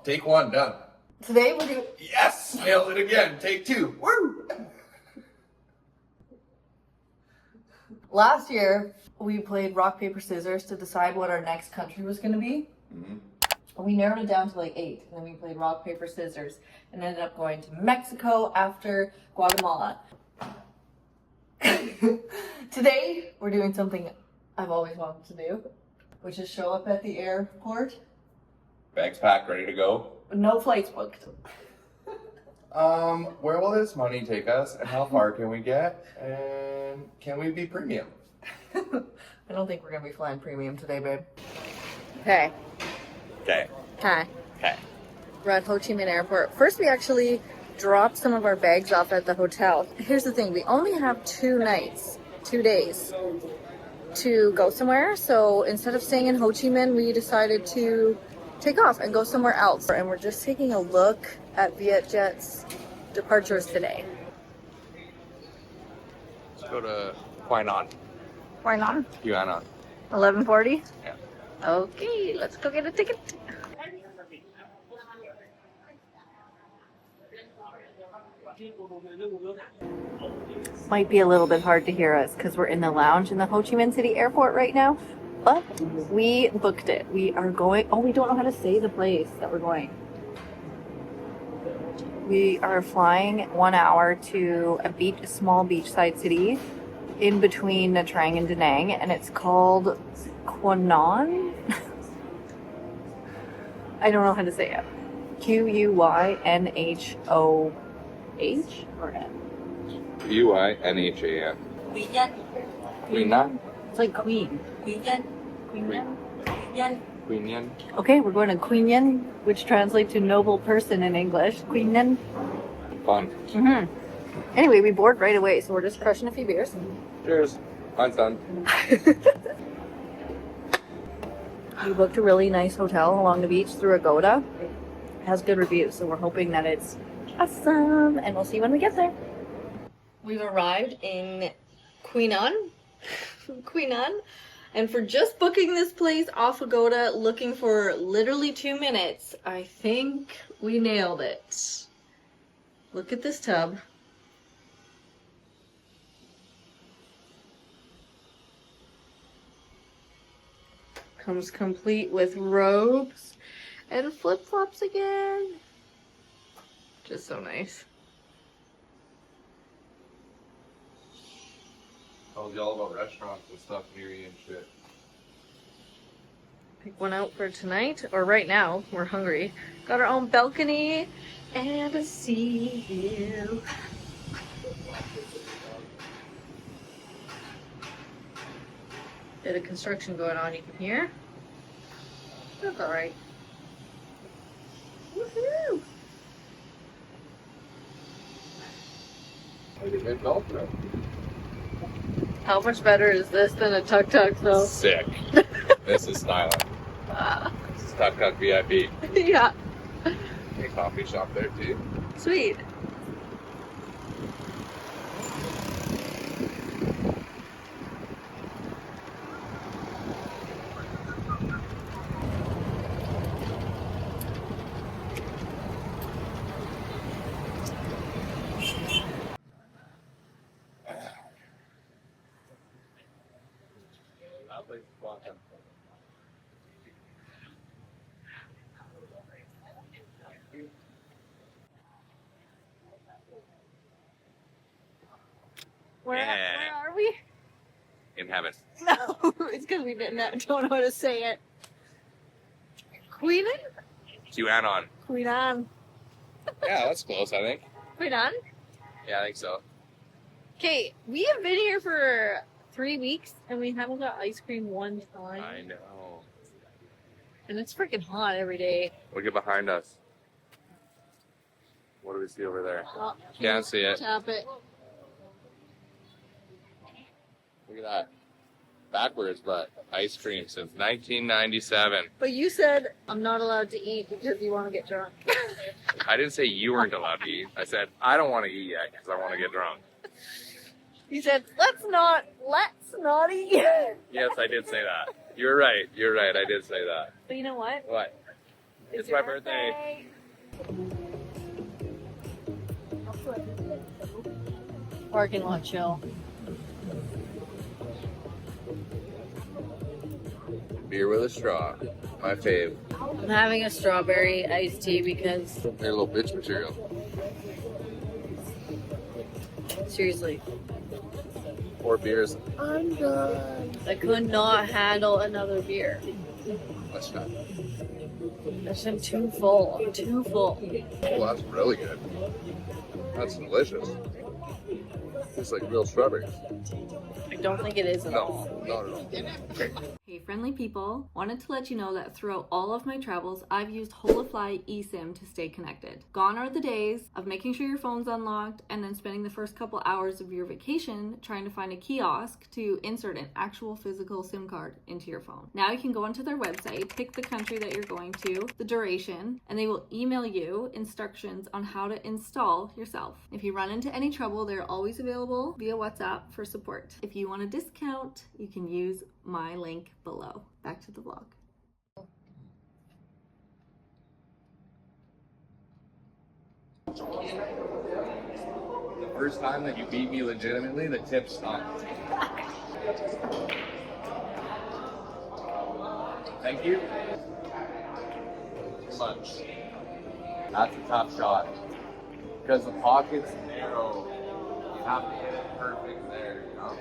take one, done. Today we're doing... Yes! Nailed it again. Take two. Woo! Last year, we played rock, paper, scissors to decide what our next country was going to be. Mm-hmm. We narrowed it down to like 8, and then we played rock, paper, scissors, and ended up going to Mexico after Guatemala. Today, we're doing something I've always wanted to do, which is show up at the airport. Bags packed, ready to go. No flights booked. Where will this money take us, and how far can we get, and can we be premium? I don't think we're gonna be flying premium today, babe. Okay. Okay. Hi. Okay. We're at Ho Chi Minh Airport. First, we actually dropped some of our bags off at the hotel. Here's the thing, we only have 2 nights, 2 days to go somewhere. So instead of staying in Ho Chi Minh, we decided to take off and go somewhere else. And we're just taking a look at Vietjet's departures today. Let's go to Quy Nhon. Why not? Quy Nhon. 11:40? Yeah. Okay, let's go get a ticket. Might be a little bit hard to hear us because we're in the lounge in the Ho Chi Minh City airport right now, but we booked it. We are going, oh, we don't know how to say the place that we're going. We are flying 1 hour to a small beachside city in between Nha Trang and Da Nang, and it's called Quy Nhon. I don't know how to say it. Quynhoh or N? Quynhan. Quy Nhon. Quy Nhon. It's like Queen. Quy Nhon. Quy Nhon. Quy Nhon. Okay, we're going to Quy Nhon, which translates to noble person in English. Quy Nhon. Fun. Mm-hmm. Anyway, we board right away, so we're just crushing a few beers. Cheers. Mine's done. We booked a really nice hotel along the beach through Agoda. It has good reviews, so we're hoping that it's awesome, and we'll see when we get there. We've arrived in Quy Nhon. Quy Nhon. And for just booking this place off Agoda, looking for literally 2 minutes, I think we nailed it. Look at this tub. Comes complete with robes and flip-flops again. Just so nice. Told you all about restaurants and stuff near you and shit. Pick one out for tonight, or right now. We're hungry. Got our own balcony and a sea view. Bit of construction going on, you can hear. That's alright. Woohoo! How much better is this than a tuk-tuk though? Sick. This is styling. This is Tuk Tuk VIP. Yeah. A coffee shop there too. Sweet. Where are we? In heaven. No, it's because we don't know how to say it. Quy Nhon? QAnon. Quy Nhon. Yeah, that's close, I think. Quy Nhon? Yeah, I think so. Okay, we have been here for 3 weeks and we haven't got ice cream one time. I know. And it's freaking hot every day. Look at behind us. What do we see over there? Oh, Can't see it. Tap it. Look at that. Backwards, but ice cream since 1997. But you said I'm not allowed to eat because you want to get drunk. I didn't say you weren't allowed to eat. I said I don't want to eat yet because I want to get drunk. You said let's not eat. Yes, I did say that. You're right. I did say that. But you know what? What? It's my birthday. Parking lot chill. Beer with a straw. My fave. I'm having a strawberry iced tea because They're a little bitch material. seriously, 4 beers. I'm done. I could not handle another beer. That's not. I'm too full. I'm too full. Oh, that's really good. That's delicious. It's like real strawberries. I don't think it is at all. No, not at all. Okay. Hey friendly people, wanted to let you know that throughout all of my travels, I've used Holofly eSIM to stay connected. Gone are the days of making sure your phone's unlocked and then spending the first couple hours of your vacation trying to find a kiosk to insert an actual physical SIM card into your phone. Now you can go onto their website, pick the country that you're going to, the duration, and they will email you instructions on how to install yourself. If you run into any trouble, they're always available via WhatsApp for support. If you want a discount, you can use my link below. Back to the vlog. The first time that you beat me legitimately, the tip stopped. Thank you. Much. That's a tough shot. Because the pocket's narrow. You have to hit it perfect there, you know?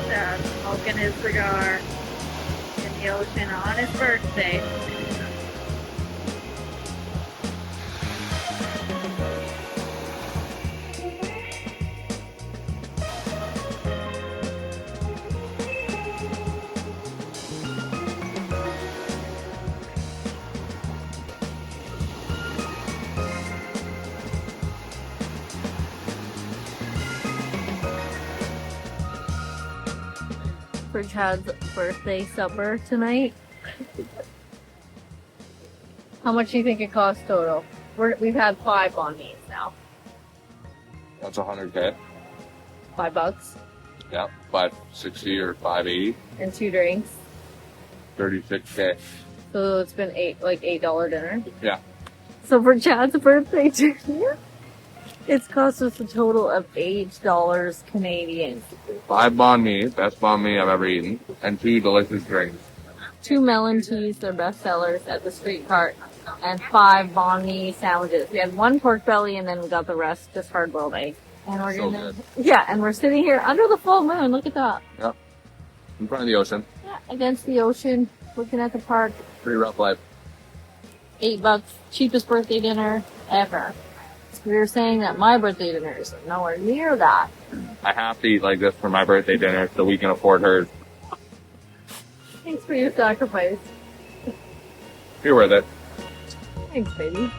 Dad's smoking his cigar in the ocean on his birthday. For Chad's birthday supper tonight. How much do you think it costs total? We've had 5 on these now. That's 100K. $5. Yeah, 560 or 580. And 2 drinks. 36K. So it's been $8 dinner. Yeah. So for Chad's birthday dinner, it's cost us a total of $8 Canadian. 5 banh mi, best banh mi I've ever eaten, and 2 delicious drinks. 2 melon teas, their best sellers at the street cart, and 5 banh mi sandwiches. We had 1 pork belly, and then we got the rest just hard-boiled egg. And we're So gonna, good. yeah, and we're sitting here under the full moon. Look at that. Yeah. In front of the ocean. Yeah, against the ocean, looking at the park. Pretty rough life. $8, cheapest birthday dinner ever. We were saying that my birthday dinner is nowhere near that. I have to eat like this for my birthday dinner so we can afford hers. Thanks for your sacrifice. You're worth it. Thanks, baby.